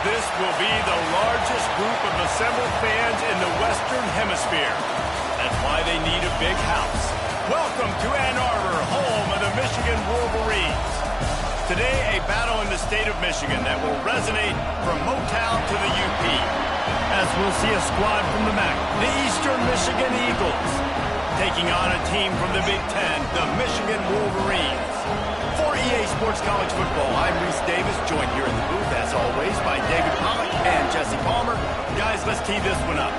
This will be the largest group of assembled fans in the Western Hemisphere. That's why they need a big house. Welcome to Ann Arbor, home of the Michigan Wolverines. Today, a battle in the state of Michigan that will resonate from Motown to the UP. As we'll see a squad from the MAC, the Eastern Michigan Eagles, taking on a team from the Big Ten, the Michigan Wolverines. For EA Sports College Football, I'm Reese Davis, joined here in the booth, as always, by David Pollock and Jesse Palmer. Guys, let's tee this one up.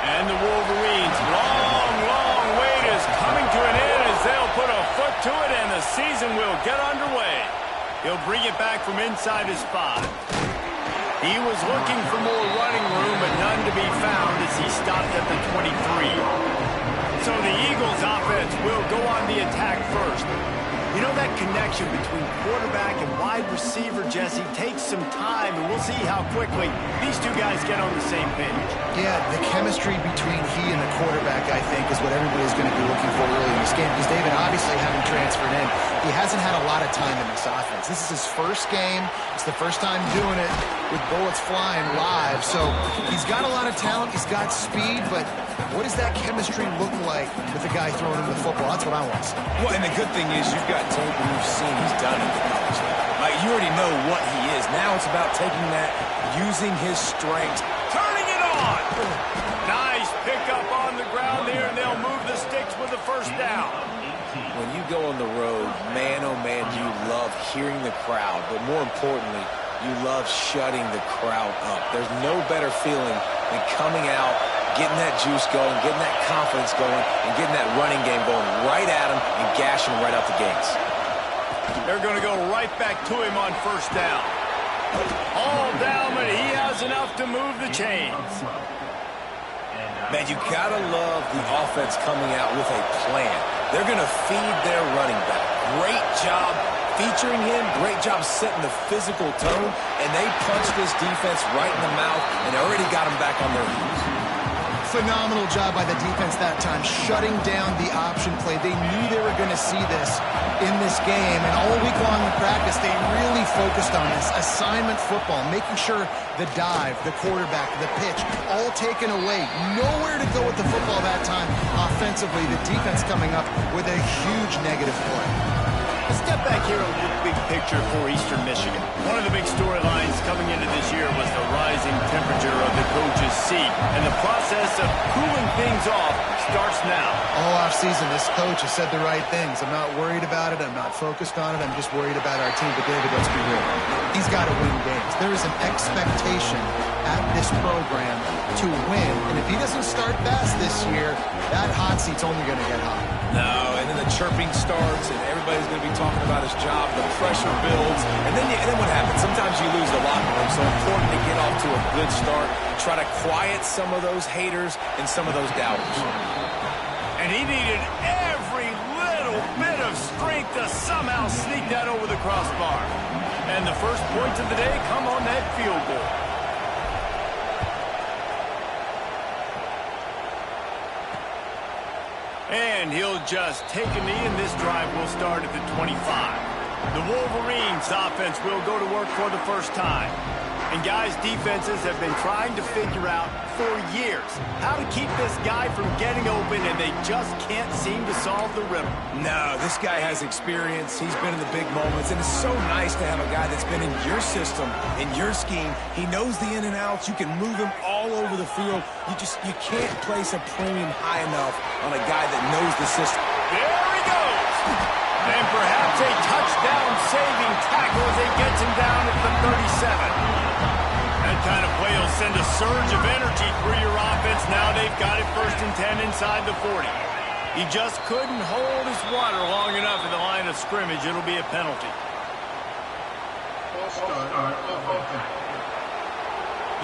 And the Wolverines' long wait is coming to an end as they'll put a foot to it and the season will get underway. He'll bring it back from inside his 5. He was looking for more running room, but none to be found as he stopped at the 23. So the Eagles' offense will go on the attack first. You know, that connection between quarterback and wide receiver, Jesse, takes some time, and we'll see how quickly these two guys get on the same page. Yeah, the chemistry between he and the quarterback, I think, is what everybody's going to be looking for early in this game. Because David, obviously, having transferred in, he hasn't had a lot of time in this offense. This is his first game. It's the first time doing it with bullets flying live. So he's got a lot of talent. He's got speed, but what does that chemistry look like with the guy throwing him the football? That's what I want to see. Well, and the good thing is you've got tape and you've seen he's done it at the college level. Like, you already know what he is. Now it's about taking that, using his strength. Turning it on! Nice pickup on the ground there, and they'll move the sticks with the first down. When you go on the road, man, oh man, you love hearing the crowd. But more importantly, you love shutting the crowd up. There's no better feeling than coming out, getting that juice going, getting that confidence going, and getting that running game going right at him and gashing right out the gates. They're going to go right back to him on first down. All down, but he has enough to move the chains. Man, you gotta love the offense coming out with a plan. They're going to feed their running back. Great job featuring him. Great job setting the physical tone. And they punched this defense right in the mouth and already got them back on their heels. Phenomenal job by the defense that time, shutting down the option play. They knew they were going to see this in this game, and all week long in practice, they really focused on this assignment football, making sure the dive, the quarterback, the pitch, all taken away. Nowhere to go with the football that time offensively. The defense coming up with a huge negative play. Let's step back here and look big picture for Eastern Michigan. One of the big storylines coming into this year was the rising temperature of the coach's seat, and the process of cooling things off starts now. All offseason, this coach has said the right things. I'm not worried about it. I'm not focused on it. I'm just worried about our team. But David, let's be real. He's got to win games. There is an expectation at this program to win, and if he doesn't start fast this year, that hot seat's only going to get hot. No, and then the chirping starts, and everybody's going to be talking about his job. The pressure builds, and then what happens? Sometimes you lose the locker room, so important to get off to a good start. Try to quiet some of those haters and some of those doubters. And he needed every little bit of strength to somehow sneak that over the crossbar. And the first points of the day come on that field goal. And he'll just take a knee, and this drive will start at the 25. The Wolverines' offense will go to work for the first time. And guys, defenses have been trying to figure out for years how to keep this guy from getting open, and they just can't seem to solve the riddle. No, this guy has experience. He's been in the big moments, and it's so nice to have a guy that's been in your system, in your scheme. He knows the in and outs. You can move him all over the field. You can't place a premium high enough on a guy that knows the system. There he goes! And perhaps a touchdown-saving tackle as he gets him down at the 37. That kind of play will send a surge of energy through your offense. Now they've got it 1st and 10 inside the 40. He just couldn't hold his water long enough at the line of scrimmage. It'll be a penalty.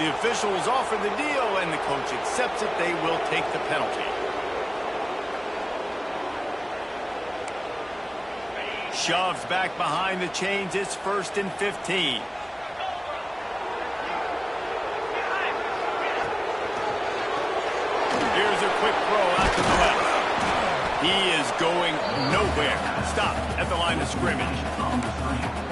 The officials offer the deal, and the coach accepts it. They will take the penalty. Shoves back behind the chains. It's 1st and 15. He is going nowhere. Stop at the line of scrimmage.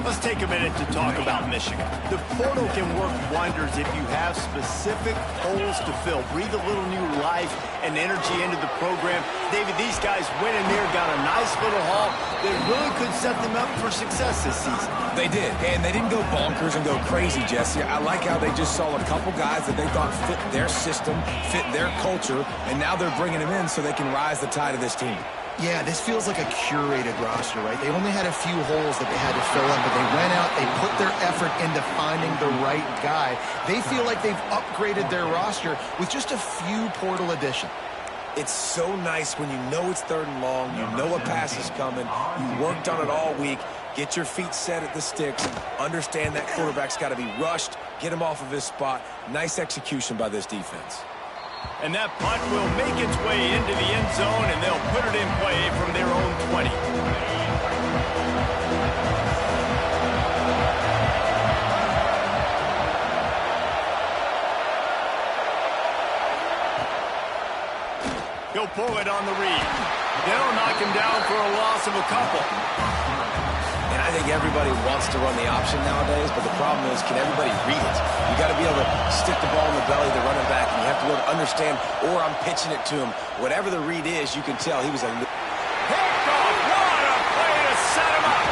Let's take a minute to talk about Michigan. The portal can work wonders if you have specific holes to fill. Breathe a little new life and energy into the program. David, these guys went in there, got a nice little haul that really could set them up for success this season. They did, and they didn't go bonkers and go crazy, Jesse. I like how they just saw a couple guys that they thought fit their system, fit their culture, and now they're bringing them in so they can rise the tide of this team. Yeah, this feels like a curated roster, right? They only had a few holes that they had to fill up, but they went out, they put their effort into finding the right guy. They feel like they've upgraded their roster with just a few portal additions. It's so nice when you know it's 3rd and long, you know a pass is coming, you worked on it all week, get your feet set at the sticks, understand that quarterback's got to be rushed, get him off of his spot. Nice execution by this defense. And that punt will make its way into the end zone, and they'll put it in play from their own 20. He'll pull it on the read. They'll knock him down for a loss of a couple. And I think everybody wants to run the option nowadays, but the problem is, can everybody read it? You got to be able to stick the ball in the belly of the running back, and you have to be able to understand, or I'm pitching it to him. Whatever the read is, you can tell he was a... Picked off! What a play to set him up!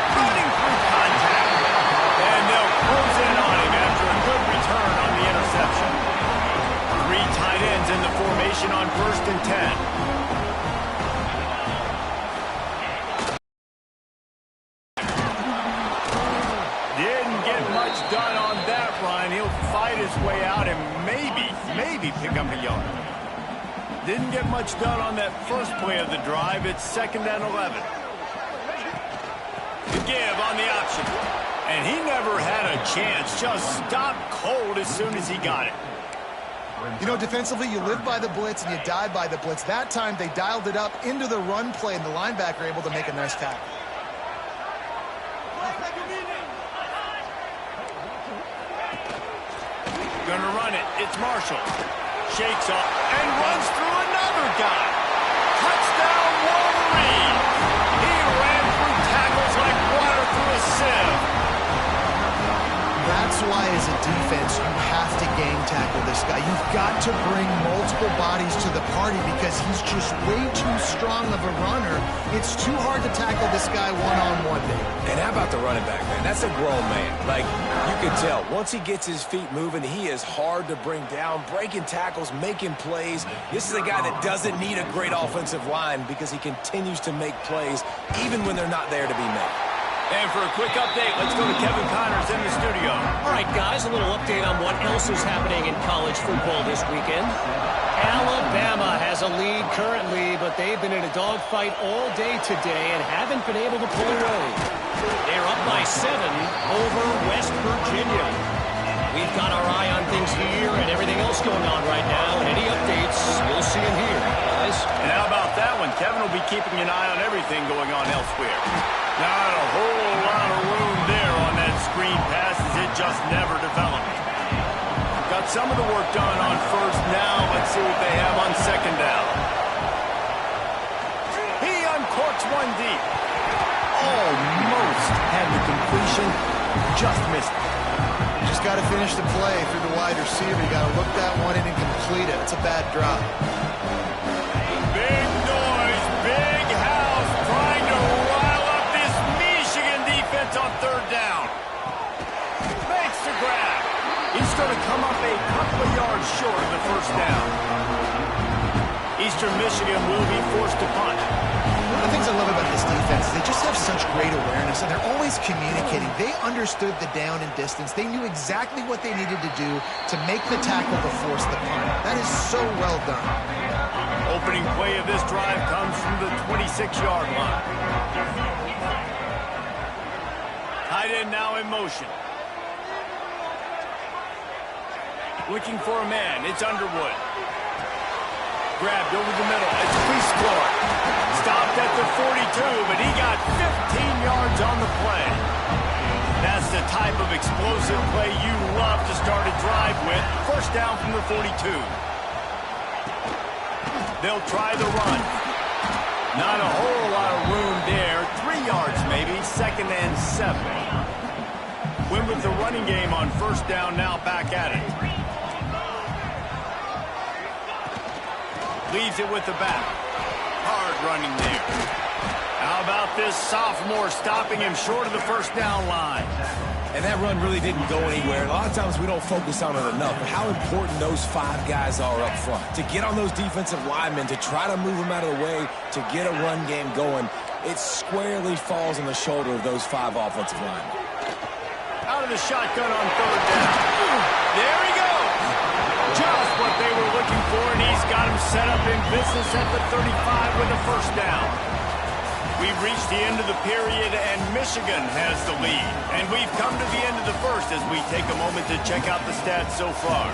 Running through contact. And they'll close in on him after a good return on the interception. 3 tight ends in the formation on 1st and 10. Done on that run. He'll fight his way out and maybe pick up a yard. Didn't get much done on that first play of the drive. It's 2nd and 11. The give on the option. And he never had a chance. Just stopped cold as soon as he got it. You know, defensively, you live by the blitz and you die by the blitz. That time, they dialed it up into the run play, and the linebacker able to make a nice tackle. Gonna run it. It's Marshall. Shakes up and runs through another guy. Touchdown, Wolverine. He ran through tackles like water through a sieve. That's why, as a defense, you have to gang tackle this guy. You've got to bring multiple bodies to the party because he's just way too strong of a runner. It's too hard to tackle this guy one-on-one, Dave. And how about the running back, man? That's a grown man. Like, you can tell, once he gets his feet moving, he is hard to bring down, breaking tackles, making plays. This is a guy that doesn't need a great offensive line because he continues to make plays even when they're not there to be made. And for a quick update, let's go to Kevin Connors in the studio. All right, guys, a little update on what else is happening in college football this weekend. Alabama has a lead currently, but they've been in a dogfight all day today and haven't been able to pull away. They're up by 7 over West Virginia. We've got our eye on things here and everything else going on right now, and any updates, you'll see them here, guys. And how about that one? Kevin will be keeping an eye on everything going on elsewhere. Not a whole lot of room there on that screen pass as it just never developed. Got some of the work done on 1st now. Let's see what they have on 2nd down. He uncorks one deep. Almost had the completion. Just missed it. Just got to finish the play through the wide receiver. You got to look that one in and complete it. It's a bad drop. Big noise, big house, trying to rile up this Michigan defense on 3rd down. Makes the grab. He's going to come up a couple of yards short of the 1st down. Eastern Michigan will be forced to punt. One of the things I love about this defense is they just have such great awareness, and they're always communicating. They understood the down and distance. They knew exactly what they needed to do to make the tackle to force the punt. That is so well done. Opening play of this drive comes from the 26-yard line. Tight end now in motion. Looking for a man. It's Underwood. Grabbed over the middle. It's Priestlord. Stopped at the 42, but he got 15 yards on the play. That's the type of explosive play you love to start a drive with. 1st down from the 42. They'll try the run. Not a whole lot of room there. 3 yards maybe, 2nd and 7. Win with the running game on 1st down, now back at it. Leaves it with the back. Hard running there. How about this sophomore stopping him short of the 1st down line? And that run really didn't go anywhere. A lot of times we don't focus on it enough, but how important those 5 guys are up front. To get on those defensive linemen, to try to move them out of the way, to get a run game going, it squarely falls on the shoulder of those 5 offensive linemen. Out of the shotgun on 3rd down. There he goes. Just what they were looking for, and he's got him set up in business at the 35 with a 1st down. We've reached the end of the period, and Michigan has the lead. And we've come to the end of the 1st as we take a moment to check out the stats so far.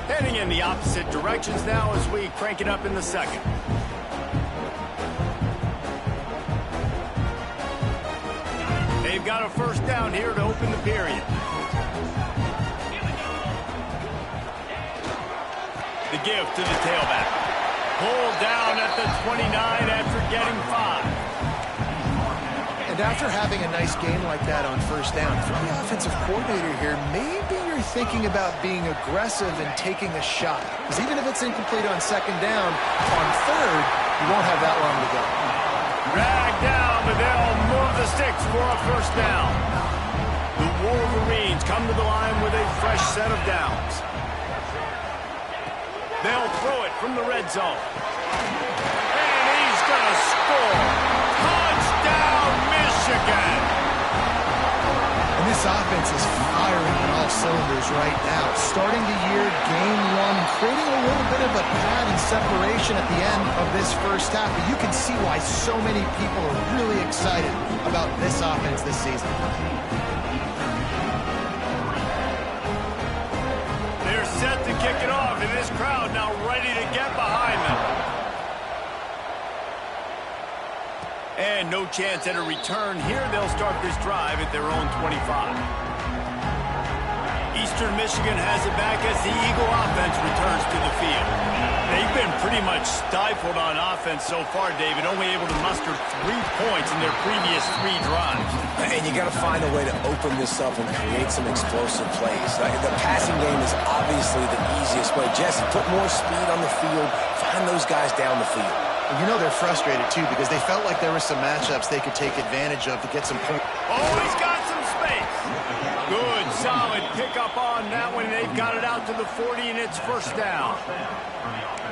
Heading in the opposite directions now as we crank it up in the 2nd. They've got a 1st down here to open the period. The give to the tailback. Pulled down at the 29 after getting 5. And after having a nice game like that on 1st down, for the offensive coordinator here, maybe you're thinking about being aggressive and taking a shot. Because even if it's incomplete on 2nd down, on 3rd, you won't have that long to go. Dragged down, but they'll move the sticks for a 1st down. The Wolverines come to the line with a fresh set of downs. They'll throw it from the red zone. And he's going to score. Touchdown, Michigan! And this offense is firing on all cylinders right now. Starting the year, game 1, creating a little bit of a pad and separation at the end of this 1st half. But you can see why so many people are really excited about this offense this season. They're set to kick it off, and this crowd now ready to get behind them. And no chance at a return here. They'll start this drive at their own 25. Eastern Michigan has it back as the Eagle offense returns to the field. They've been pretty much stifled on offense so far, David, only able to muster 3 points in their previous 3 drives. And you got to find a way to open this up and create some explosive plays. The passing game is obviously the easiest way. Jesse, put more speed on the field, find those guys down the field. And you know they're frustrated, too, because they felt like there were some matchups they could take advantage of to get some points. Oh, he's got some space. Good, solid pickup on that one. They've got it out to the 40, and it's 1st down.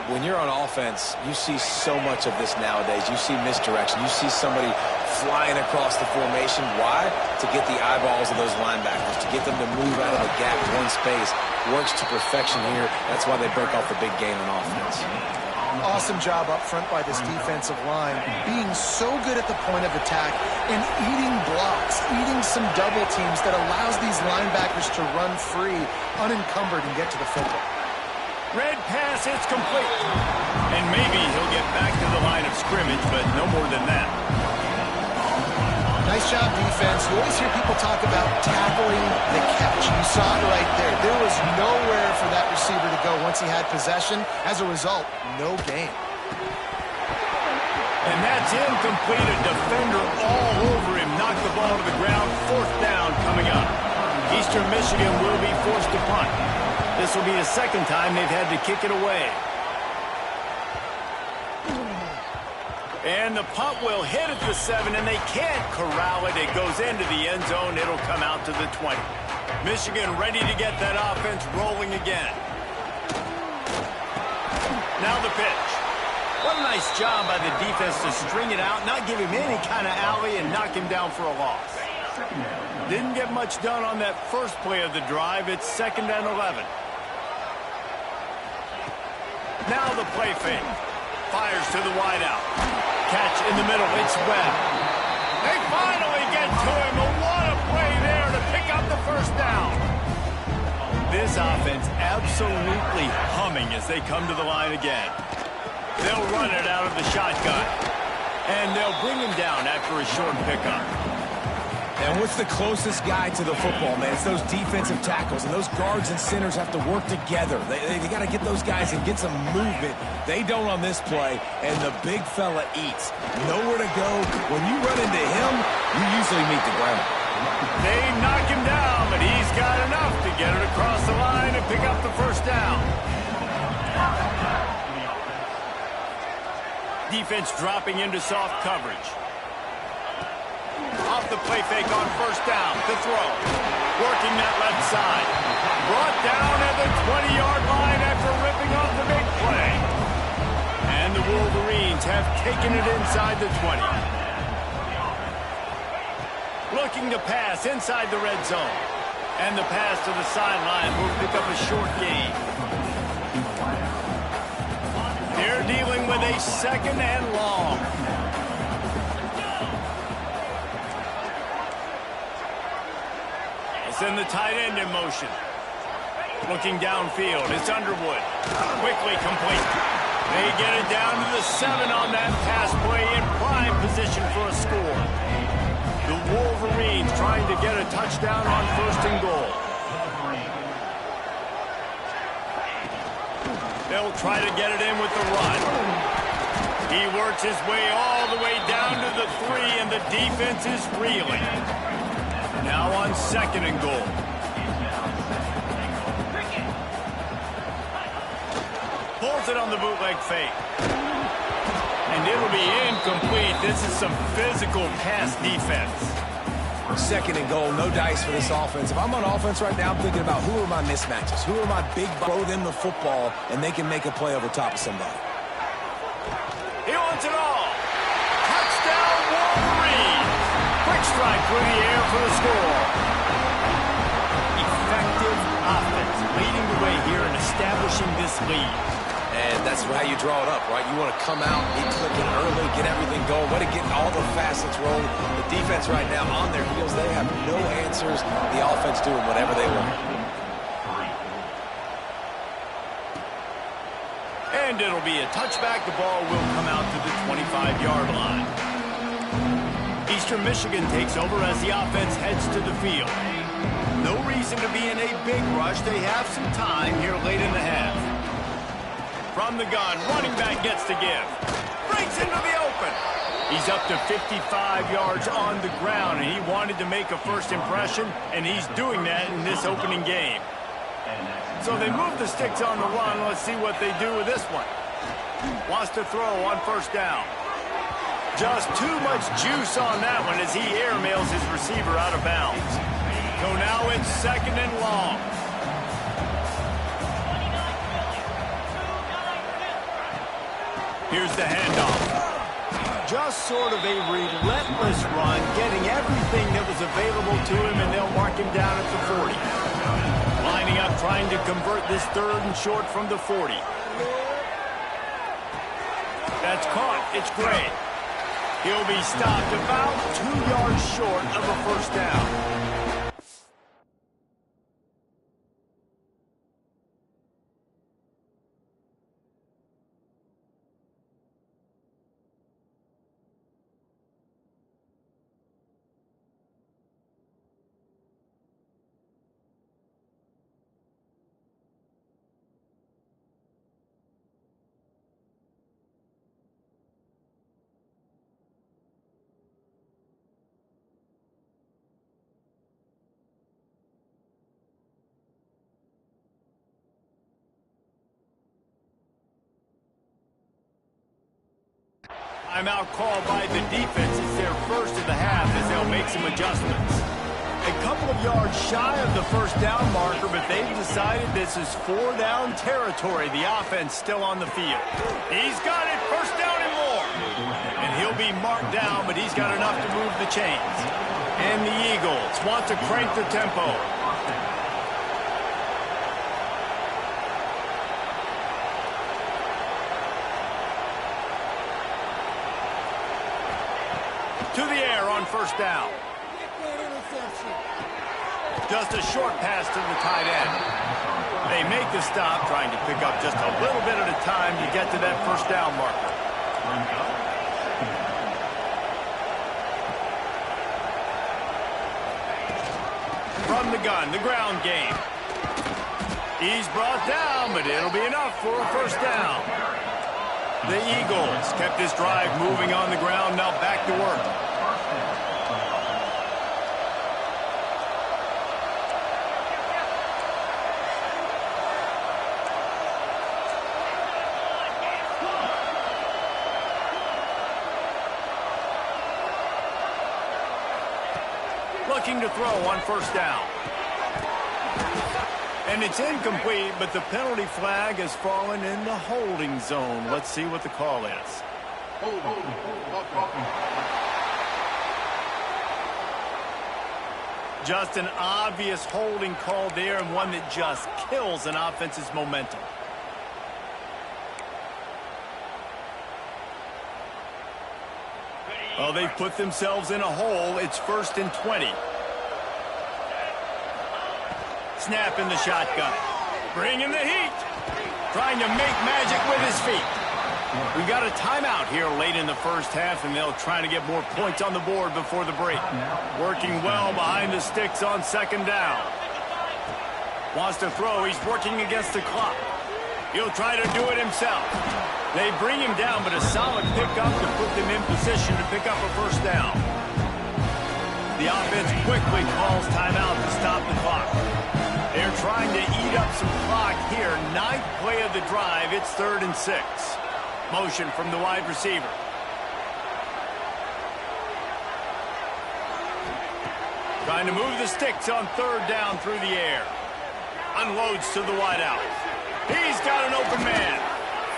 When you're on offense, you see so much of this nowadays. You see misdirection. You see somebody flying across the formation. Why? To get the eyeballs of those linebackers, to get them to move out of the gap one space. Works to perfection here. That's why they broke off the big gain on offense. Awesome job up front by this defensive line, being so good at the point of attack and eating blocks, eating some double teams that allows these linebackers to run free, unencumbered, and get to the football. Red pass, it's complete. And maybe he'll get back to the line of scrimmage, but no more than that. Nice job, defense. You always hear people talk about tackling the catch. You saw it right there. There was nowhere for that receiver to go once he had possession. As a result, no gain. And that's incomplete. A defender all over him. Knocked the ball to the ground. 4th down coming up. Eastern Michigan will be forced to punt. This will be the 2nd time they've had to kick it away. And the punt will hit at the 7, and they can't corral it. It goes into the end zone. It'll come out to the 20. Michigan ready to get that offense rolling again. Now the pitch. What a nice job by the defense to string it out, not give him any kind of alley, and knock him down for a loss. Didn't get much done on that first play of the drive. It's 2nd and 11. Now the play fake. Fires to the wideout. Catch in the middle. It's Webb. They finally get to him. And what a play there to pick up the 1st down. This offense absolutely humming as they come to the line again. They'll run it out of the shotgun. And they'll bring him down after a short pickup. And what's the closest guy to the football, man? It's those defensive tackles, and those guards and centers have to work together. They got to get those guys and get some movement. They don't on this play, and the big fella eats. Nowhere to go. When you run into him, you usually meet the ground. They knock him down, but he's got enough to get it across the line and pick up the first down. Defense dropping into soft coverage. Off the play fake on first down to throw. Working that left side. Brought down at the 20-yard line after ripping off the big play. And the Wolverines have taken it inside the 20. Looking to pass inside the red zone. And the pass to the sideline will pick up a short gain. They're dealing with a second and long. They send the tight end in motion. Looking downfield, it's Underwood. Quickly complete. They get it down to the 7 on that pass play in prime position for a score. The Wolverines trying to get a touchdown on first and goal. They'll try to get it in with the run. He works his way all the way down to the 3, and the defense is reeling. Now on second and goal. Pulls it on the bootleg fake. And it'll be incomplete. This is some physical pass defense. Second and goal, no dice for this offense. If I'm on offense right now, I'm thinking about who are my mismatches, who are my big, throw them the football, and they can make a play over top of somebody. He wants it all. Touchdown, Wolverine. Quick strike through the air for the score. Effective offense leading the way here and establishing this lead. And that's how you draw it up, right? You want to come out, be clicking early, get everything going, want to get all the facets rolling. The defense right now on their heels, they have no answers. The offense doing whatever they want. And it'll be a touchback. The ball will come out to the 25-yard line. Eastern Michigan takes over as the offense heads to the field. No reason to be in a big rush. They have some time here late in the half. From the gun, running back gets to give. Breaks into the open. He's up to 55 yards on the ground, and he wanted to make a first impression, and he's doing that in this opening game. So they move the sticks on the run. Let's see what they do with this one. Wants to throw on first down. Just too much juice on that one as he airmails his receiver out of bounds. So now it's second and long. Here's the handoff. Just sort of a relentless run, getting everything that was available to him, and they'll mark him down at the 40. Lining up, trying to convert this third and short from the 40. That's caught. It's great. He'll be stopped about 2 yards short of a first down. Timeout called by the defense. It's their first of the half as they'll make some adjustments. A couple of yards shy of the first down marker, but they've decided this is 4-down territory. The offense still on the field. He's got it, first down and more. And he'll be marked down, but he's got enough to move the chains. And the Eagles want to crank the tempo. To the air on first down. Just a short pass to the tight end. They make the stop, trying to pick up just a little bit at a time to get to that first down marker. from the gun, the ground game. He's brought down, but it'll be enough for a first down. The Eagles kept this drive moving on the ground, now back to work. Looking to throw on first down. And it's incomplete, but the penalty flag has fallen in the holding zone. Let's see what the call is. Just an obvious holding call there, and one that just kills an offense's momentum. Oh, they've put themselves in a hole. It's 1st and 20. Snap in the shotgun. Bringing the heat. Trying to make magic with his feet. We've got a timeout here late in the first half, and they'll try to get more points on the board before the break. Working well behind the sticks on second down. Wants to throw. He's working against the clock. He'll try to do it himself. They bring him down, but a solid pickup to put them in position to pick up a first down. The offense quickly calls timeout to stop the clock. They're trying to eat up some clock here. 9th play of the drive. It's 3rd and 6. Motion from the wide receiver. Trying to move the sticks on 3rd down through the air. Unloads to the wideout. He's got an open man.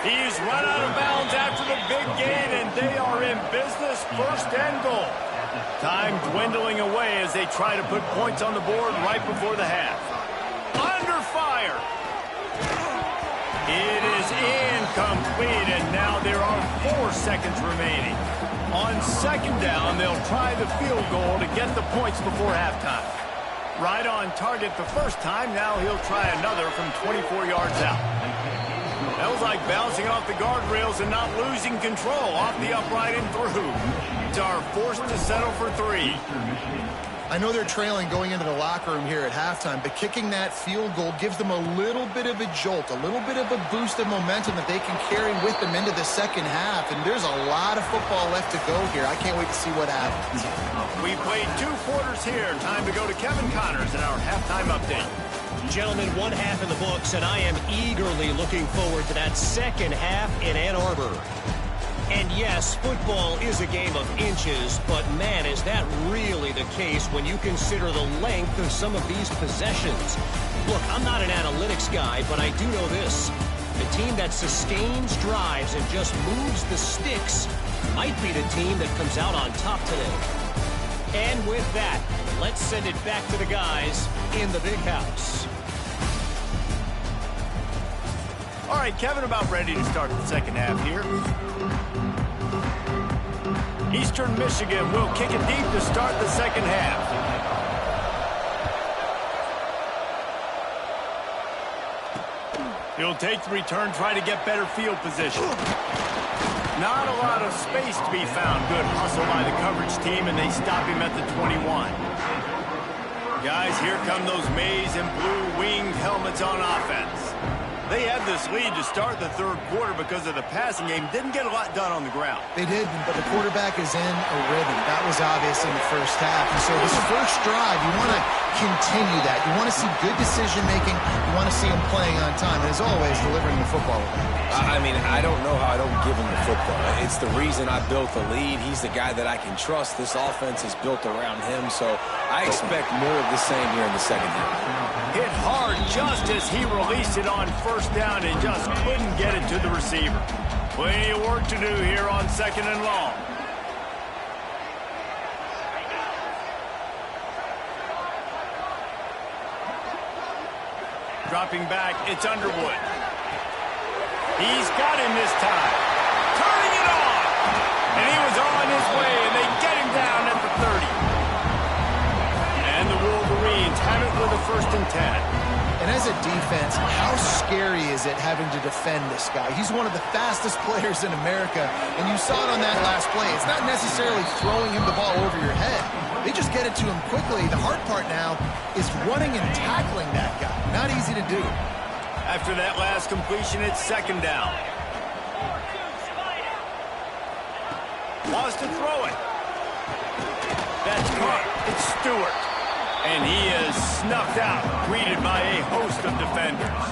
He's run out of bounds after the big gain, and they are in business. 1st and goal. Time dwindling away as they try to put points on the board right before the half. Under fire. It is incomplete, and now there are 4 seconds remaining. On 2nd down, they'll try the field goal to get the points before halftime. Right on target the first time. Now he'll try another from 24 yards out. That was like bouncing off the guardrails and not losing control. Off the upright and through. Are forced to settle for 3. I know they're trailing going into the locker room here at halftime, but kicking that field goal gives them a little bit of a jolt, a little bit of a boost of momentum that they can carry with them into the second half. And there's a lot of football left to go here. I can't wait to see what happens. We played 2 quarters here. Time to go to Kevin Connors in our halftime update. Gentlemen, 1 half in the books, and I am eagerly looking forward to that second half in Ann Arbor. And yes, football is a game of inches, but man, is that really the case when you consider the length of some of these possessions. Look, I'm not an analytics guy, but I do know this. The team that sustains drives and just moves the sticks might be the team that comes out on top today. And with that, let's send it back to the guys in the big house. All right, Kevin, about ready to start the second half here. Eastern Michigan will kick it deep to start the second half. He'll take the return, try to get better field position. Not a lot of space to be found. Good hustle by the coverage team, and they stop him at the 21. Guys, here come those maize and blue winged helmets on offense. They had this lead to start the 3rd quarter because of the passing game. Didn't get a lot done on the ground. They did, but the quarterback is in a rhythm. That was obvious in the first half. And so this first drive, you want to continue that. You want to see good decision-making. You want to see him playing on time. And as always, delivering the football. I mean, I don't know how I don't give him the football. It's the reason I built the lead. He's the guy that I can trust. This offense is built around him, so I expect more of the same here in the second half. Hit hard just as he released it on 1st down and just couldn't get it to the receiver. Plenty of work to do here on 2nd and long. Dropping back, it's Underwood. He's got him this time. Turning it on. And he was on his way, and they get him down at the 30. And the Wolverines have it with a 1st and 10. And as a defense, how scary is it having to defend this guy? He's one of the fastest players in America, and you saw it on that last play. It's not necessarily throwing him the ball over your head. They just just get it to him quickly. The hard part now is running and tackling that guy. Not easy to do. After that last completion, it's second down. Wants to throw it. That's caught. It's Stewart. And he is snuffed out, greeted by a host of defenders.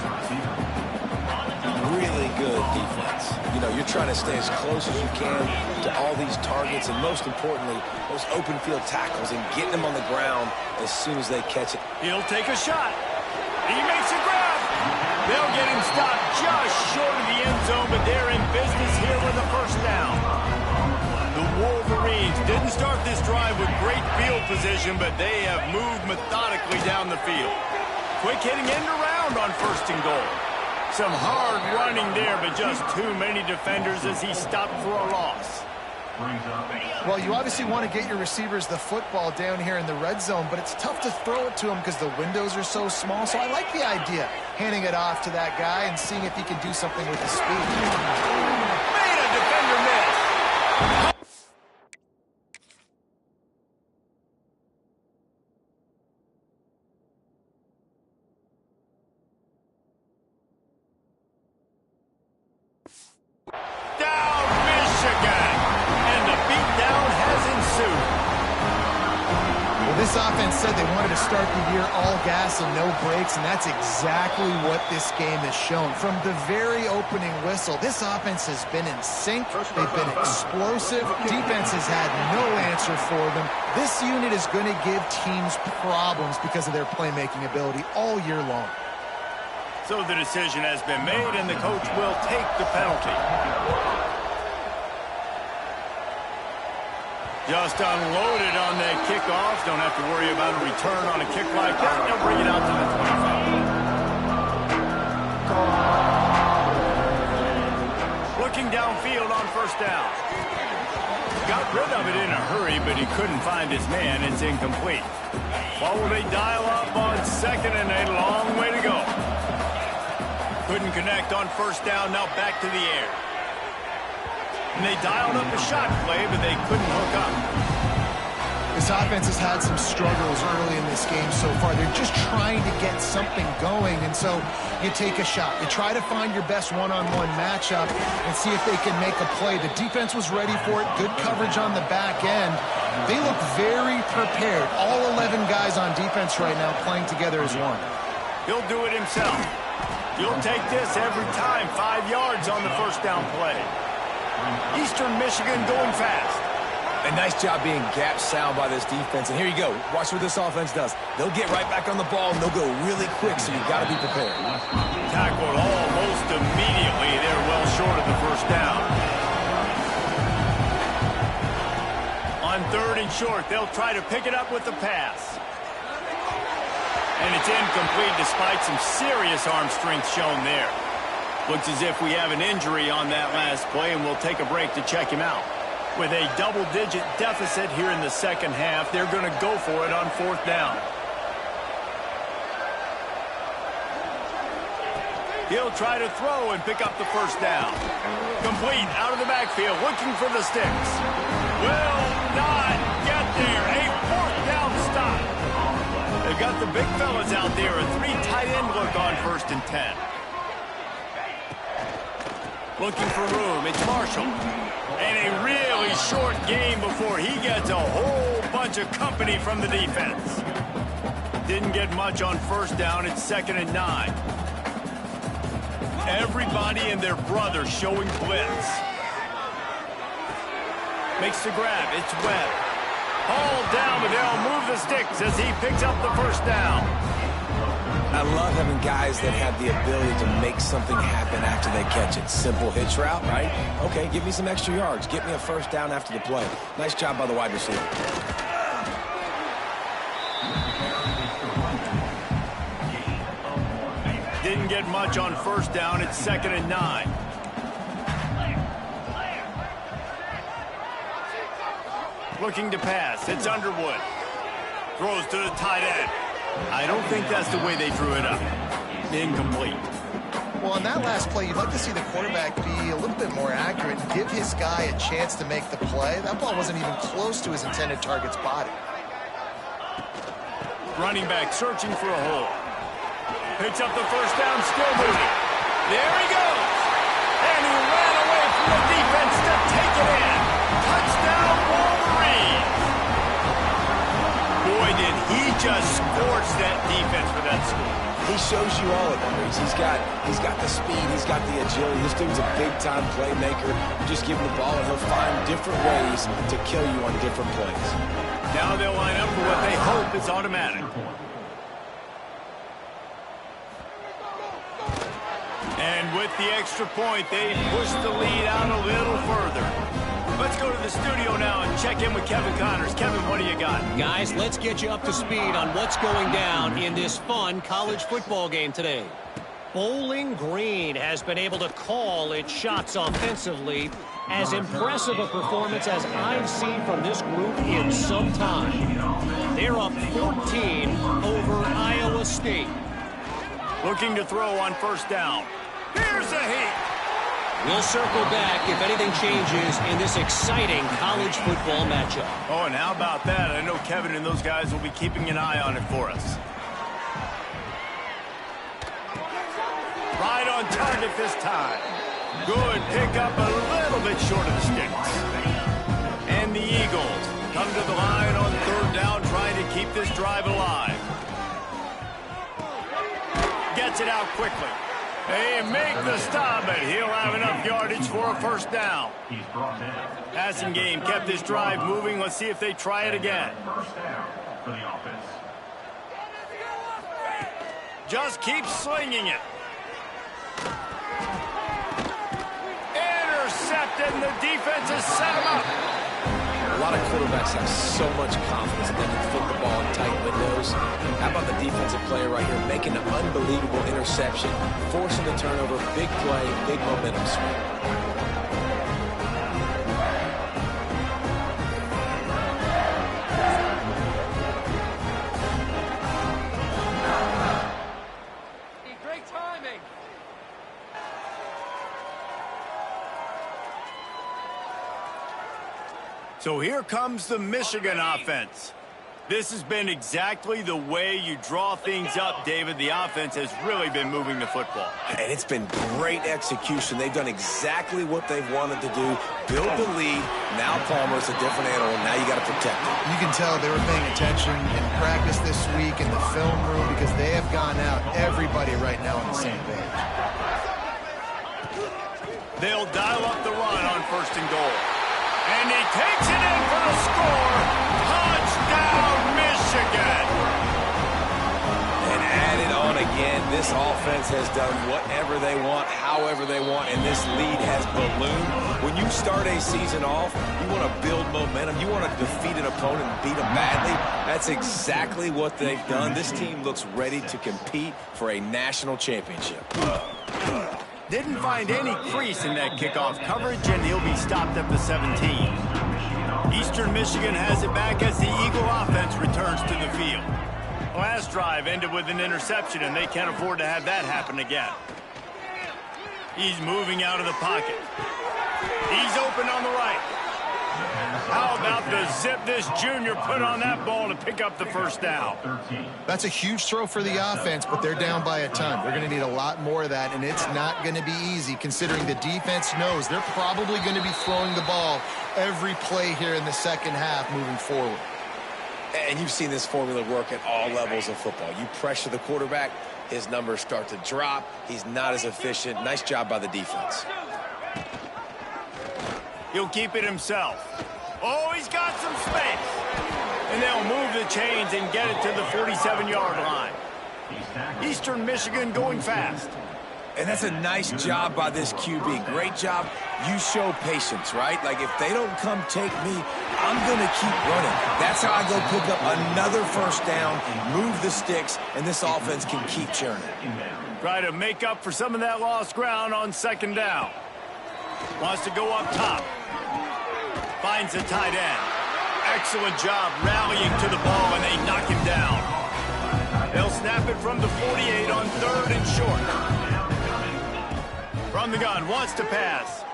Really good defense. You know, you're trying to stay as close as you can to all these targets, and most importantly, those open field tackles, and getting them on the ground as soon as they catch it. He'll take a shot. He makes a grab. They'll get him stopped just short of the end zone, but they're in business here with a first down. The Wolverines didn't start this drive with great field position, but they have moved methodically down the field. Quick hitting end around on first and goal. Some hard running there, but just too many defenders as he stopped for a loss. Well, you obviously want to get your receivers the football down here in the red zone, but it's tough to throw it to them because the windows are so small. So I like the idea, handing it off to that guy and seeing if he can do something with his speed. Made a defender miss. Down Michigan, and the beatdown has ensued. Well, this offense said they wanted to start the year all gas and no brakes, and that's exactly what this game has shown. From the very opening whistle, this offense has been in sync. They've been explosive. Defense has had no answer for them. This unit is going to give teams problems because of their playmaking ability all year long. So the decision has been made, and the coach will take the penalty. Just unloaded on that kickoff. Don't have to worry about a return on a kick like that. They'll bring it out to the 25. Looking downfield on first down. Got rid of it in a hurry, but he couldn't find his man. It's incomplete. What will they dial up on second, and a long way to go. Couldn't connect on first down, now back to the air. And they dialed up a shot play, but they couldn't hook up. This offense has had some struggles early in this game so far. They're just trying to get something going, and so you take a shot. You try to find your best one-on-one matchup and see if they can make a play. The defense was ready for it. Good coverage on the back end. They look very prepared. All 11 guys on defense right now playing together as one. He'll do it himself. You'll take this every time. 5 yards on the first down play. Eastern Michigan going fast. A nice job being gap sound by this defense. And here you go. Watch what this offense does. They'll get right back on the ball, and they'll go really quick, so you've got to be prepared. Tackled almost immediately. They're well short of the first down. On third and short, they'll try to pick it up with the pass. And it's incomplete despite some serious arm strength shown there. Looks as if we have an injury on that last play, and we'll take a break to check him out. With a double-digit deficit here in the second half, they're going to go for it on fourth down. He'll try to throw and pick up the first down. Complete out of the backfield, looking for the sticks. Will not get there. A fourth down stop. They've got the big fellas out there. A 3 tight end look on 1st and 10. Looking for room. It's Marshall. And a really short game before he gets a whole bunch of company from the defense. Didn't get much on first down. It's 2nd and 9. Everybody and their brother showing blitz. Makes the grab. It's Webb. Hauled down, but they'll move the sticks as he picks up the first down. I love having guys that have the ability to make something happen after they catch it. Simple hitch route, right? Okay, give me some extra yards. Get me a first down after the play. Nice job by the wide receiver. Didn't get much on first down. It's 2nd and 9. Looking to pass. It's Underwood. Throws to the tight end. I don't think that's the way they drew it up. Incomplete. Well, on that last play, you'd like to see the quarterback be a little bit more accurate and give his guy a chance to make the play. That ball wasn't even close to his intended target's body. Running back searching for a hole. Picks up the first down, still moving. There he goes. And he ran away from the defense to take it in. Touchdown, Wolverine. Boy, did he just scorch that defense for that score. He shows you all of it. He's got the speed. He's got the agility. This dude's a big-time playmaker. You just give him the ball, and he'll find different ways to kill you on different plays. Now they'll line up for what they hope is automatic. And with the extra point, they push the lead out a little further. Let's go to the studio now and check in with Kevin Connors. Kevin, what do you got? Guys, let's get you up to speed on what's going down in this fun college football game today. Bowling Green has been able to call its shots offensively. As impressive a performance as I've seen from this group in some time. They're up 14 over Iowa State. Looking to throw on first down. Here's a heat. We'll circle back if anything changes in this exciting college football matchup. Oh, and how about that? I know Kevin and those guys will be keeping an eye on it for us. Right on target this time. Good pick up a little bit short of the sticks. And the Eagles come to the line on third down, trying to keep this drive alive. Gets it out quickly. They make the stop, but he'll have enough yardage for a first down. Passing game kept this drive moving. Let's see if they try it again. Just keep slinging it. Intercepted, and the defense has set him up. A lot of quarterbacks have so much confidence that they can fit the ball in tight windows. How about the defensive player right here making an unbelievable interception, forcing the turnover, big play, big momentum swing. Great timing. So here comes the Michigan offense. This has been exactly the way you draw things up, David. The offense has really been moving the football. And it's been great execution. They've done exactly what they've wanted to do. Build the lead. Now Palmer's a different animal. Now you got to protect him. You can tell they were paying attention in practice this week in the film room because they have gone out, everybody right now on the same page. They'll dial up the run on first and goal. And he takes it in for the score. Touchdown, Michigan. And added on again, this offense has done whatever they want, however they want, and this lead has ballooned. When you start a season off, you want to build momentum. You want to defeat an opponent and beat them badly. That's exactly what they've done. This team looks ready to compete for a national championship. Didn't find any crease in that kickoff coverage, and he'll be stopped at the 17. Eastern Michigan has it back as the Eagle offense returns to the field. Last drive ended with an interception, and they can't afford to have that happen again. He's moving out of the pocket. He's open on the right. How about the zip this junior put on that ball to pick up the first down? That's a huge throw for the offense, but they're down by a ton. They're going to need a lot more of that, and it's not going to be easy considering the defense knows they're probably going to be throwing the ball every play here in the second half moving forward. And you've seen this formula work at all levels of football. You pressure the quarterback, his numbers start to drop. He's not as efficient. Nice job by the defense. He'll keep it himself. Oh, he's got some space. And they'll move the chains and get it to the 47-yard line. Eastern Michigan going fast. And that's a nice job by this QB. Great job. You show patience, right? Like, if they don't come take me, I'm going to keep running. That's how I go pick up another first down, move the sticks, and this offense can keep churning. Try to make up for some of that lost ground on second down. Wants to go up top. Finds the tight end. Excellent job rallying to the ball, and they knock him down. They'll snap it from the 48 on third and short. From the gun, wants to pass.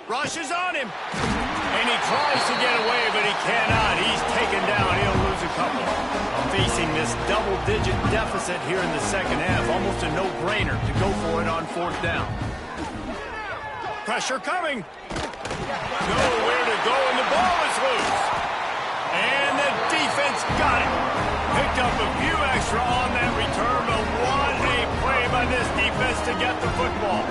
Rushes on him. And he tries to get away, but he cannot. He's taken down. He'll lose a couple. set here in the second half. Almost a no-brainer to go for it on fourth down. Pressure coming. Nowhere to go, and the ball is loose. And the defense got it. Picked up a few extra on that return, but what a play by this defense to get the football.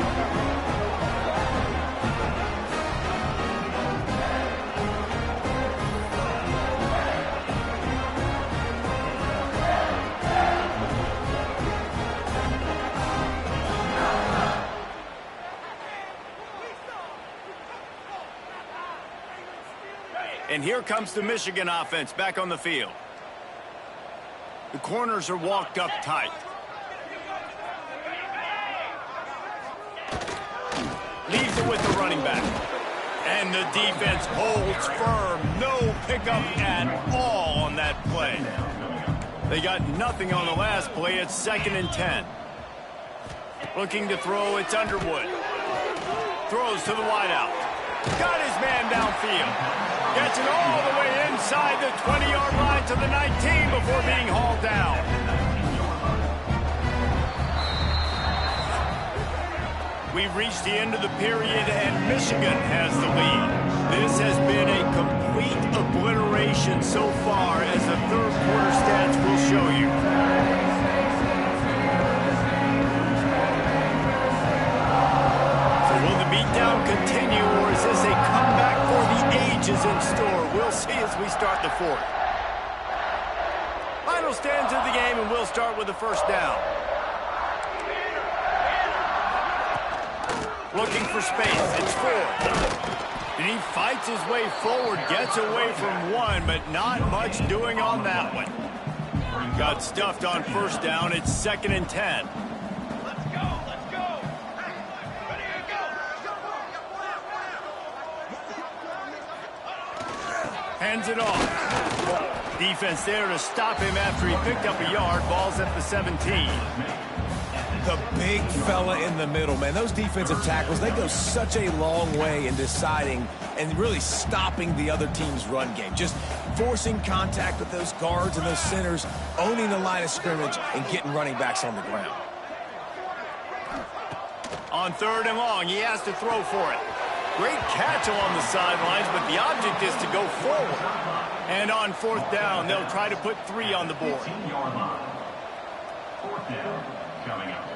And here comes the Michigan offense back on the field. The corners are walked up tight. Leaves it with the running back. And the defense holds firm. No pickup at all on that play. They got nothing on the last play. It's 2nd and 10. Looking to throw, it's Underwood. Throws to the wideout. Got his man downfield. Gets it all the way inside the 20-yard line to the 19 before being hauled down. We've reached the end of the period, and Michigan has the lead. This has been a complete obliteration so far, as the third quarter stats will show you. So will the beatdown continue, or is this a comeback for the ages in store? We'll see as we start the fourth. Final stands of the game, and we'll start with the first down. Looking for space. It's 4. And he fights his way forward, gets away from one, but not much doing on that one. Got stuffed on first down. It's 2nd and 10. Let's go. Ready to go. Hands it off. Defense there to stop him after he picked up a yard. Ball's at the 17. The big fella in the middle, man. Those defensive tackles, they go such a long way in deciding and really stopping the other team's run game. Just forcing contact with those guards and those centers, owning the line of scrimmage, and getting running backs on the ground. On 3rd and long, he has to throw for it. Great catch along the sidelines, but the object is to go forward. And on 4th down, they'll try to put 3 on the board. 4th down coming up.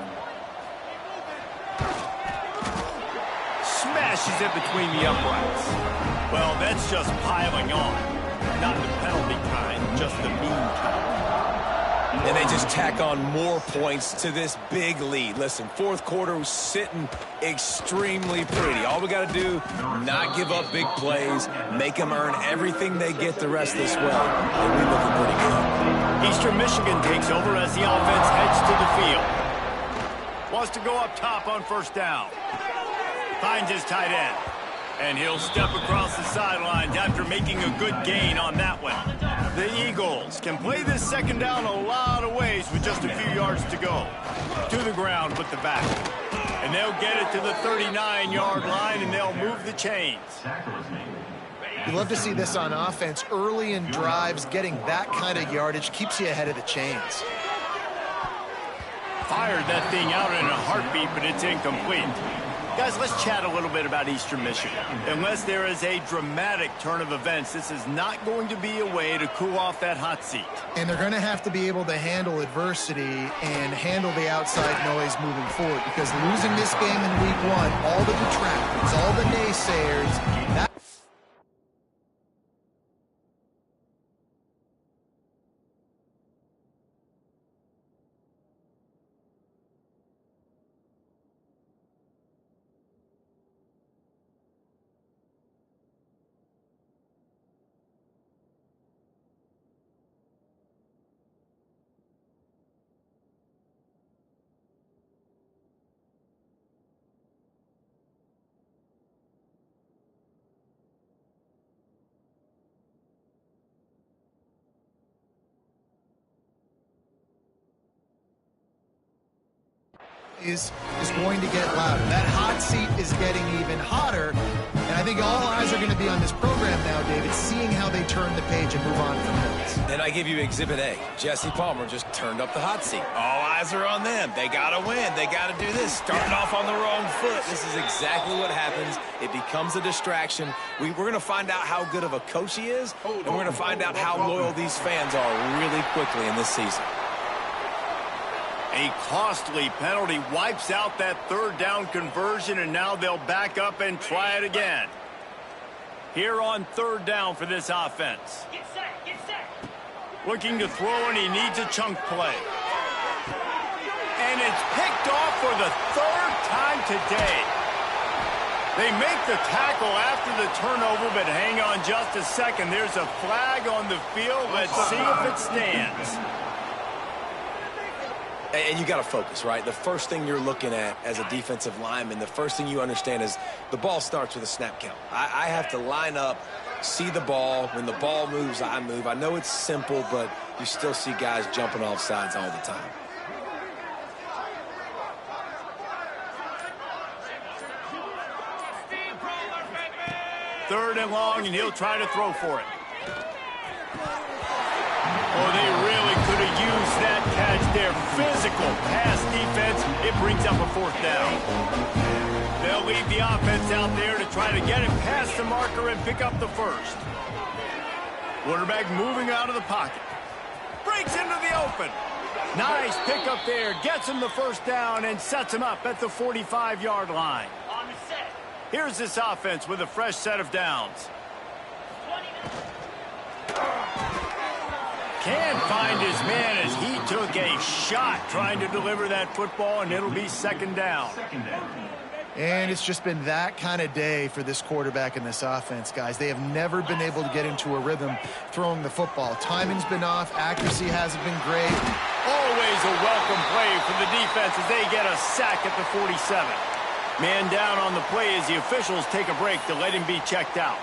Smashes it between the uprights. Well, that's just piling on. Not the penalty kind, just the mean kind. And they just tack on more points to this big lead. Listen, 4th quarter was sitting extremely pretty. All we got to do, not give up big plays, make them earn everything they get the rest of this way. And we're looking pretty good. Eastern Michigan takes over as the offense heads to the field. Wants to go up top on 1st down. Finds his tight end. And he'll step across the sidelines after making a good gain on that one. The Eagles can play this 2nd down a lot of ways with just a few yards to go. To the ground with the back. And they'll get it to the 39-yard line, and they'll move the chains. You love to see this on offense. Early in drives, getting that kind of yardage keeps you ahead of the chains. Fired that thing out in a heartbeat, but it's incomplete. Guys, let's chat a little bit about Eastern Michigan. Unless there is a dramatic turn of events, this is not going to be a way to cool off that hot seat. And they're going to have to be able to handle adversity and handle the outside noise moving forward, because losing this game in week 1, all the detractors, all the naysayers, that is going to get louder. That hot seat is getting even hotter, and I think all eyes are going to be on this program now, David, seeing how they turn the page and move on from this. And I give you Exhibit A. Jesse Palmer just turned up the hot seat. All eyes are on them. They got to win. They got to do this. Starting off on the wrong foot. This is exactly what happens. It becomes a distraction. We're going to find out how good of a coach he is, and we're going to find out how loyal these fans are really quickly in this season. A costly penalty wipes out that third down conversion, and now they'll back up and try it again. Here on third down for this offense. Get set, get set. Looking to throw, and he needs a chunk play. And it's picked off for the third time today. They make the tackle after the turnover, but hang on just a second. There's a flag on the field. Let's see if it stands. And you got to focus, right? The first thing you're looking at as a defensive lineman, the first thing you understand is the ball starts with a snap count. I have to line up, see the ball. When the ball moves, I move. I know it's simple, but you still see guys jumping off sides all the time. Third and long, and he'll try to throw for it. Oh, they really could have used that catch there. Physical pass defense. It brings up a fourth down. They'll leave the offense out there to try to get it past the marker and pick up the first. Quarterback moving out of the pocket. Breaks into the open. Nice pickup there. Gets him the first down and sets him up at the 45-yard line. On the set. Here's this offense with a fresh set of downs. 20. Can't find his man as he took a shot trying to deliver that football, and it'll be second down. And it's just been that kind of day for this quarterback and this offense, guys. They have never been able to get into a rhythm throwing the football. Timing's been off. Accuracy hasn't been great. Always a welcome play for the defense as they get a sack at the 47. Man down on the play as the officials take a break to let him be checked out.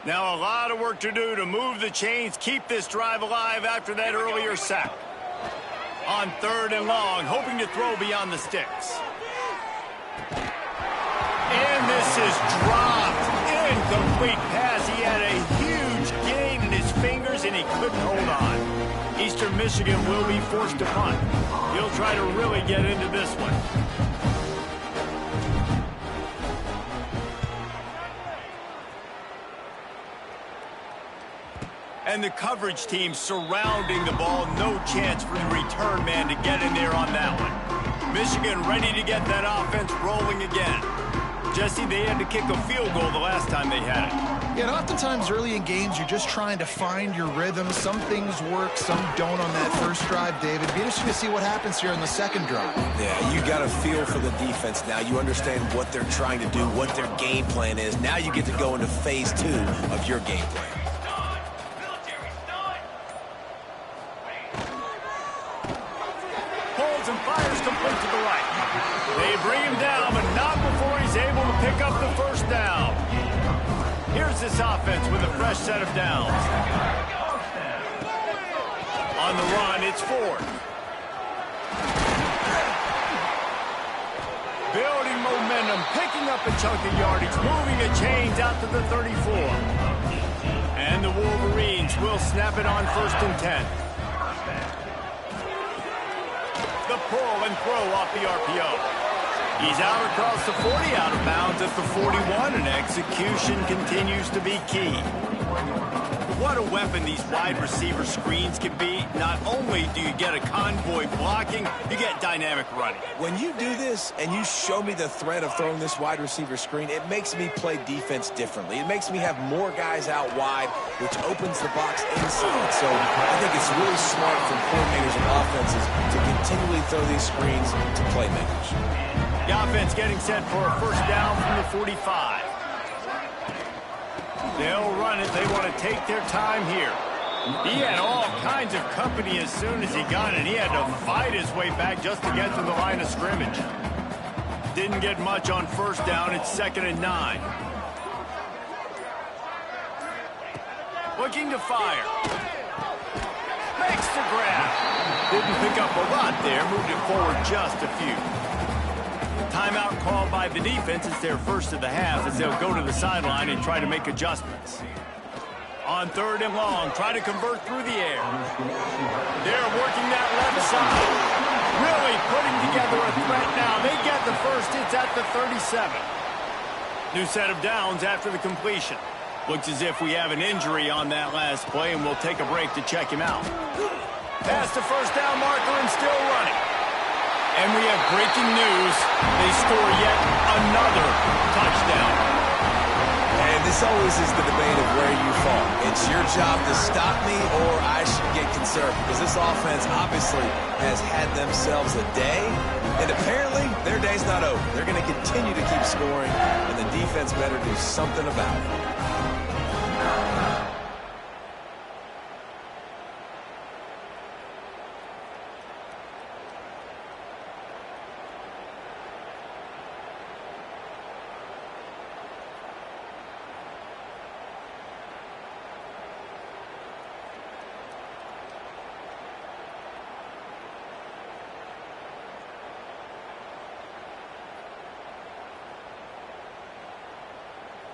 Now a lot of work to do to move the chains, keep this drive alive after that earlier sack. On third and long, hoping to throw beyond the sticks. And this is dropped. Incomplete pass. He had a huge gain in his fingers, and he couldn't hold on. Eastern Michigan will be forced to punt. He'll try to really get into this one. And the coverage team surrounding the ball. No chance for the return man to get in there on that one. Michigan ready to get that offense rolling again. Jesse, they had to kick a field goal the last time they had it. Yeah, and oftentimes early in games, you're just trying to find your rhythm. Some things work, some don't on that first drive, David. Be interesting to see what happens here in the second drive. Yeah, you got a feel for the defense now. You understand what they're trying to do, what their game plan is. Now you get to go into phase 2 of your game plan. And fires complete to the right. They bring him down, but not before he's able to pick up the first down. Here's this offense with a fresh set of downs. On the run, it's Ford. Building momentum, picking up a chunk of yardage, moving the chains out to the 34. And the Wolverines will snap it on 1st and 10. The pull and throw off the RPO. He's out across the 40, out of bounds at the 41, and execution continues to be key. What a weapon these wide receiver screens can be. Not only do you get a convoy blocking, you get dynamic running. When you do this and you show me the threat of throwing this wide receiver screen, it makes me play defense differently. It makes me have more guys out wide, which opens the box inside. So I think it's really smart from coordinators and offenses to continually throw these screens to playmakers. The offense getting set for a first down from the 45. They'll run it. They want to take their time here. He had all kinds of company as soon as he got it. He had to fight his way back just to get to the line of scrimmage. Didn't get much on first down. It's 2nd and 9. Looking to fire. Makes the grab. Didn't pick up a lot there. Moved it forward just a few. timeout called by the defense. It's their first of the half as they'll go to the sideline and try to make adjustments. On 3rd and long, try to convert through the air. They're working that left side. Really putting together a threat now. They get the first. It's at the 37. New set of downs after the completion. Looks as if we have an injury on that last play, and we'll take a break to check him out. Past the first down marker and still running. And we have breaking news. They score yet another touchdown. And this always is the debate of where you fall. It's your job to stop me or I should get concerned because this offense obviously has had themselves a day, and apparently their day's not over. They're going to continue to keep scoring, and the defense better do something about it.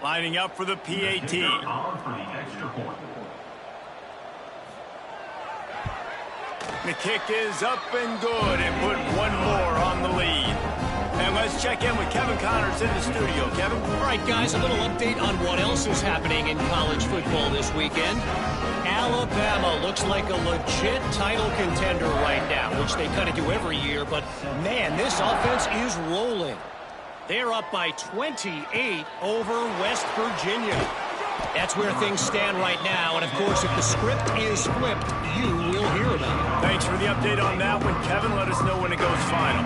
Lining up for the PAT. The kick is up and good and put one more on the lead. And let's check in with Kevin Connors in the studio. Kevin? All right, guys, a little update on what else is happening in college football this weekend. Alabama looks like a legit title contender right now, which they kind of do every year. But, man, this offense is rolling. They're up by 28 over West Virginia. That's where things stand right now. And, of course, if the script is flipped, you will hear about it. Thanks for the update on that one, Kevin. Let us know when it goes final.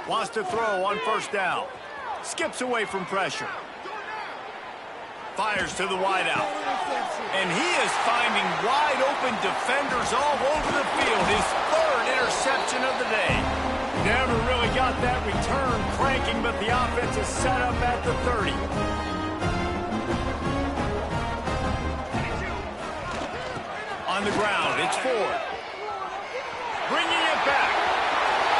Wants to throw on first down. Skips away from pressure. Fires to the wideout. And he is finding wide-open defenders all over the field. His 3rd interception of the day. Never really got that return cranking, but the offense is set up at the 30. On the ground, it's Ford. Bringing it back.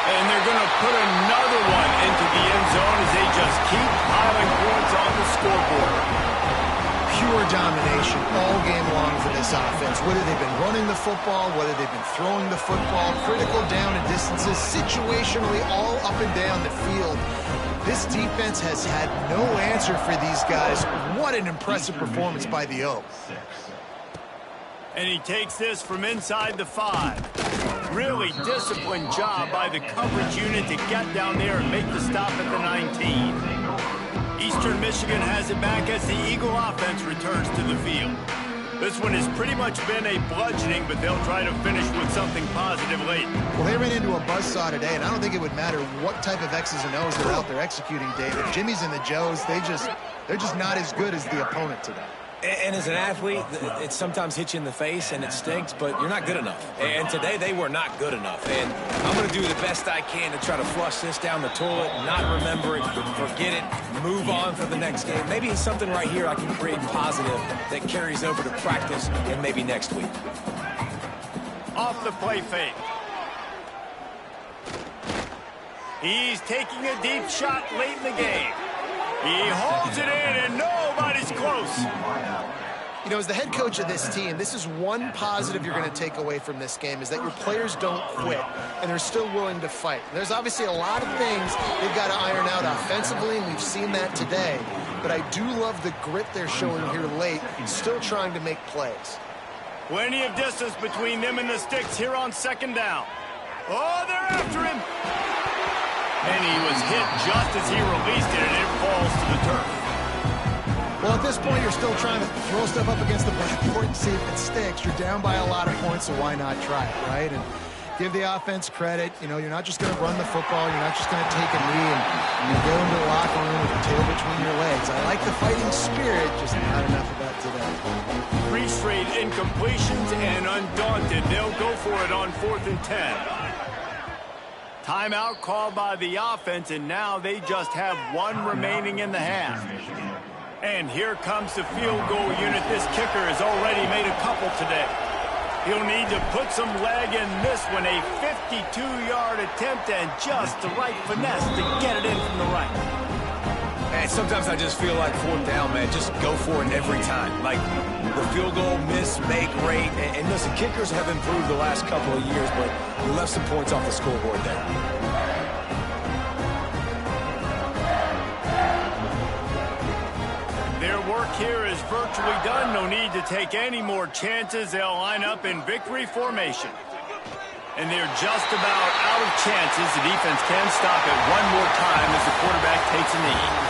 And they're going to put another one into the end zone as they just keep piling points on the scoreboard. Pure domination all game long for this offense. Whether they've been running the football, whether they've been throwing the football, critical down and distances, situationally all up and down the field. This defense has had no answer for these guys. What an impressive performance by the O. And he takes this from inside the 5. Really disciplined job by the coverage unit to get down there and make the stop at the 19. Eastern Michigan has it back as the Eagle offense returns to the field. This one has pretty much been a bludgeoning, but they'll try to finish with something positive late. Well, they ran into a buzzsaw today, and I don't think it would matter what type of X's and O's they're out there executing, David. Jimmy's and the Joes, they're just not as good as the opponent today. And as an athlete, it sometimes hits you in the face and it stinks, but you're not good enough. And today they were not good enough. And I'm going to do the best I can to try to flush this down the toilet, not remember it, forget it, move on for the next game. Maybe it's something right here I can create positive that carries over to practice and maybe next week. Off the play fake. He's taking a deep shot late in the game. He holds it in, and nobody's close. You know, as the head coach of this team, this is one positive you're going to take away from this game, is that your players don't quit, and they're still willing to fight. There's obviously a lot of things they've got to iron out offensively, and we've seen that today. But I do love the grit they're showing here late, still trying to make plays. Plenty of distance between them and the sticks here on 2nd down. Oh, they're after him. And he was hit just as he released it, and it falls to the turf. Well, at this point, you're still trying to throw stuff up against the backboard and see if it sticks. You're down by a lot of points, so why not try it, right? And give the offense credit. You know, you're not just going to run the football. You're not just going to take a knee and you go into the locker room with your tail between your legs. I like the fighting spirit, just not enough of that today. 3 straight incompletions, and undaunted, they'll go for it on 4th and 10. Timeout called by the offense, and now they just have 1 remaining in the half. And here comes the field goal unit. This kicker has already made a couple today. He'll need to put some leg in this one. A 52-yard attempt and just the right finesse to get it in from the right. And sometimes I just feel like 4th down, man, just go for it every time. Like the field goal miss, make rate. And listen, kickers have improved the last couple of years, but you left some points off the scoreboard there. Their work here is virtually done. No need to take any more chances. They'll line up in victory formation. And they're just about out of chances. The defense can stop it one more time as the quarterback takes a knee.